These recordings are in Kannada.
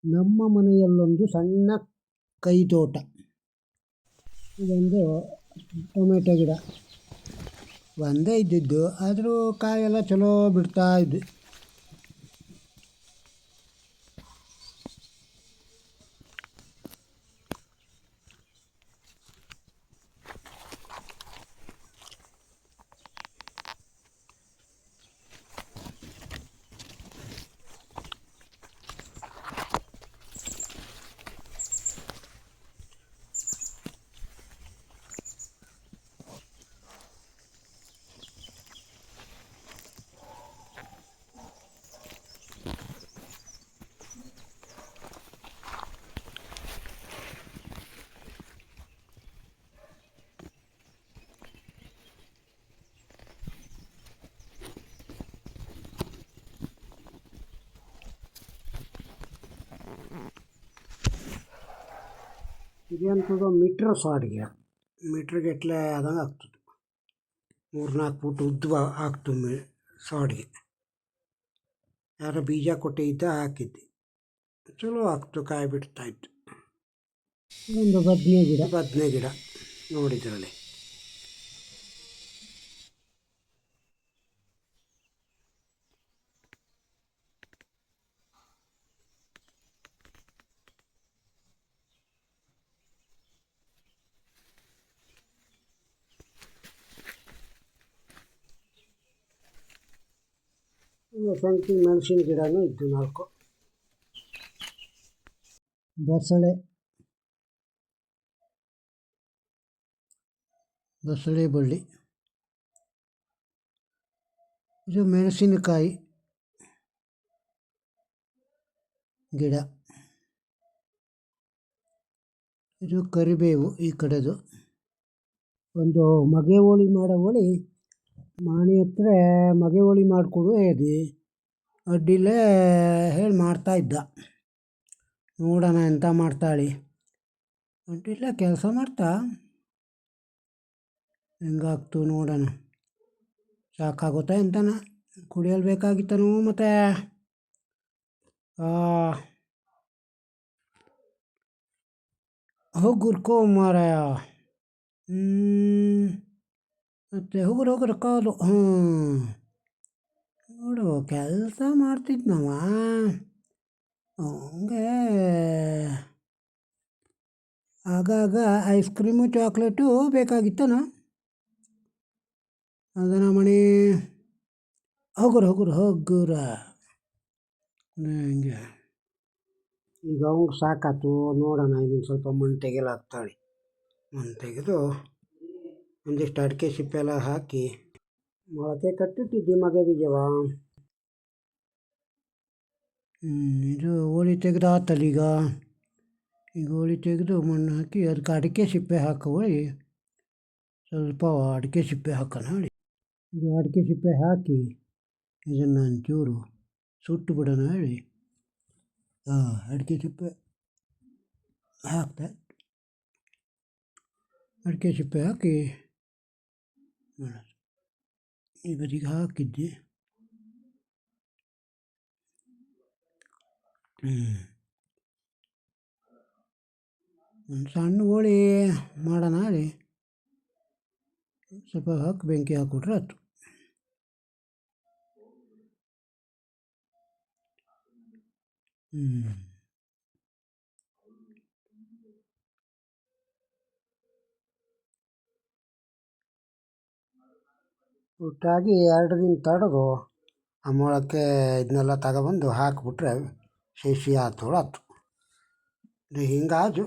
ನಮ್ಮ ಮನೆಯಲ್ಲೊಂದು ಸಣ್ಣ ಕೈತೋಟ. ಇದೊಂದು ಟೊಮೆಟೊ ಗಿಡ ಒಂದೇ ಇದ್ದಿದ್ದು, ಆದರೂ ಕಾಯೆಲ್ಲ ಚಲೋ ಬಿಡ್ತಾ ಇದ್ದು. ಇದಂತೂ ಮೀಟ್ರ್ ಸಾಡಿಗೆ ಮೀಟ್ರ್ಗಟ್ಟಲೆ ಆದಂಗೆ ಆಗ್ತದೆ. 3-4 ಫೂಟ್ ಉದ್ದ ಆಗ್ತದೆ ಸಾಡಿಗೆ. ಯಾರೋ ಬೀಜ ಕೊಟ್ಟಿದ್ದ ಹಾಕಿದ್ದೆ, ಚಲೋ ಆಗ್ತು, ಕಾಯಿ ಬಿಡ್ತಾಯಿತ್ತು. ಒಂದು ಬದನೆ ಗಿಡ ನೋಡಿದ್ರಲ್ಲಿ. ಸಂಖ್ಯೆ ಮೆಣಸಿನ ಗಿಡನೂ ಇದ್ದು 4. ಬಸಳೆ ಬಳ್ಳಿ, ಇದು ಮೆಣಸಿನಕಾಯಿ ಗಿಡ, ಇದು ಕರಿಬೇವು. ಈ ಕಡೆದು ಒಂದು ಮಗೆ ಹೋಳಿ ಮಾಡೋ ಹೋಳಿ ಮಾಣಿ ಹತ್ರ ಮಗೆ ಹೋಳಿ ಮಾಡಿಕೊಡು ಹೇಳಿ ಅಡ್ಡಿಲೇ ಹೇಳಿ ಮಾಡ್ತಾಯಿದ್ದ. ನೋಡೋಣ ಎಂತ ಮಾಡ್ತಾಳೆ. ಅಡ್ಡಿಲ್ಲ ಕೆಲಸ ಮಾಡ್ತಾ ಹೆಂಗಾಗ್ತು ನೋಡೋಣ. ಸಾಕಾಗುತ್ತಾ ಎಂತನ ಕುಡಿಯಲು ಬೇಕಾಗಿತ್ತನು. ಮತ್ತು ಹೋಗುರ್ಕೋ ಮಾರಾಯ. ಮತ್ತು ಹೋಗ್ರು ಕಾಲು ನೋಡು ಕೆಲಸ ಮಾಡ್ತಿದ್ನವ. ಹಂಗೆ ಆಗಾಗ ಐಸ್ ಕ್ರೀಮು ಚಾಕ್ಲೇಟು ಬೇಕಾಗಿತ್ತನ. ಅದನ್ನ ಮಣಿ ಹೋಗುರ ಹಂಗೆ. ಈಗ ಅವ್ನಿಗೆ ಸಾಕಾಯ್ತು. ನೋಡೋಣ, ಇನ್ನೊಂದು ಸ್ವಲ್ಪ ಮಣ್ಣು ತೆಗೆಯಲಾಗ್ತಾಳೆ. ಮಣ್ಣು ತೆಗೆದು ಒಂದಿಷ್ಟು ಅಡಿಕೆ ಸಿಪ್ಪೆ ಎಲ್ಲ ಹಾಕಿ ಮೊಳಕೆ ಕಟ್ಟಿಟ್ಟಿದ್ದೆ ಮಗೆ ಬೀಜವ. ಇದು ಹೋಳಿ ತೆಗೆದು ಆತಲ್ಲ. ಈಗ ಹೋಳಿ ತೆಗೆದು ಮಣ್ಣು ಹಾಕಿ ಅದಕ್ಕೆ ಅಡಿಕೆ ಸಿಪ್ಪೆ ಹಾಕೋ ಹೋಳಿ ಸ್ವಲ್ಪ ಅಡಿಕೆ ಸಿಪ್ಪೆ ಹಾಕೋಣ ಹೇಳಿ. ಇದು ಅಡಿಕೆ ಸಿಪ್ಪೆ ಹಾಕಿ ಇದನ್ನು ಒಂಚೂರು ಸುಟ್ಟು ಬಿಡೋಣ ಹೇಳಿ ಅಡಿಕೆ ಸಿಪ್ಪೆ ಹಾಕ್ತೆ. ಅಡಿಕೆ ಸಿಪ್ಪೆ ಹಾಕಿ ಈ ಬದಿಗೆ ಹಾಕಿದ್ದೆ. ಒಂದು ಸಣ್ಣ ಹೋಳಿ ಮಾಡೋಣ ಹೇಳಿ ಸ್ವಲ್ಪ ಹಾಕಿ ಬೆಂಕಿ ಹಾಕ್ಬಿಟ್ರೆ ಆಯ್ತು. ಒಟ್ಟಾಗಿ 2 ದಿನ ತಡೆದು ಆ ಮೊಳಕೆ ಇದನ್ನೆಲ್ಲ ತಗೊಬಂದು ಹಾಕಿಬಿಟ್ರೆ ಶಶಿ ಆತು. ಹಿಂಗಾಜು.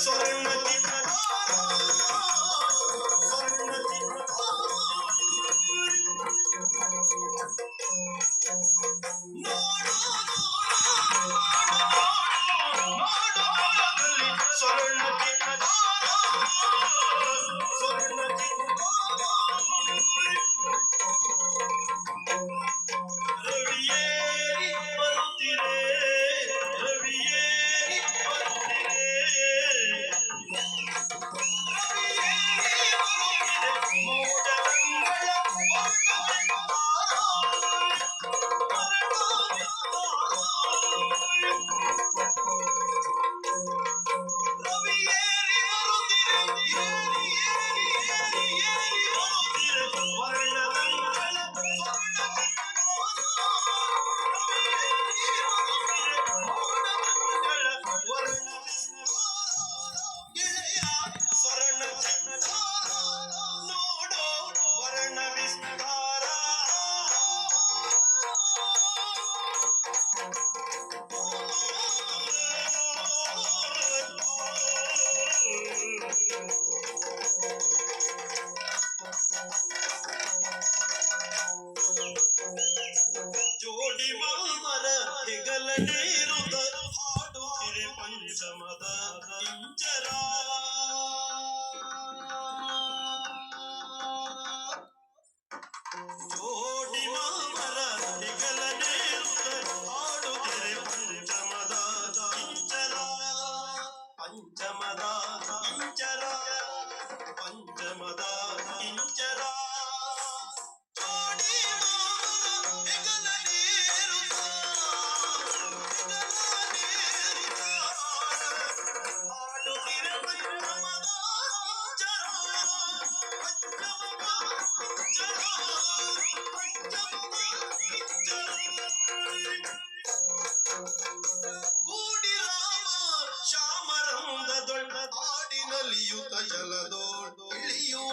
ಸ್ವರ್ಣ ಕೂಡಿ ರಾಮ ಶ್ಯಾಮರಂದ ದೊಡ್ಡ ಹಾಡಿನಲಿಯುತ ಜಲದೋ ಇಳಿಯುವ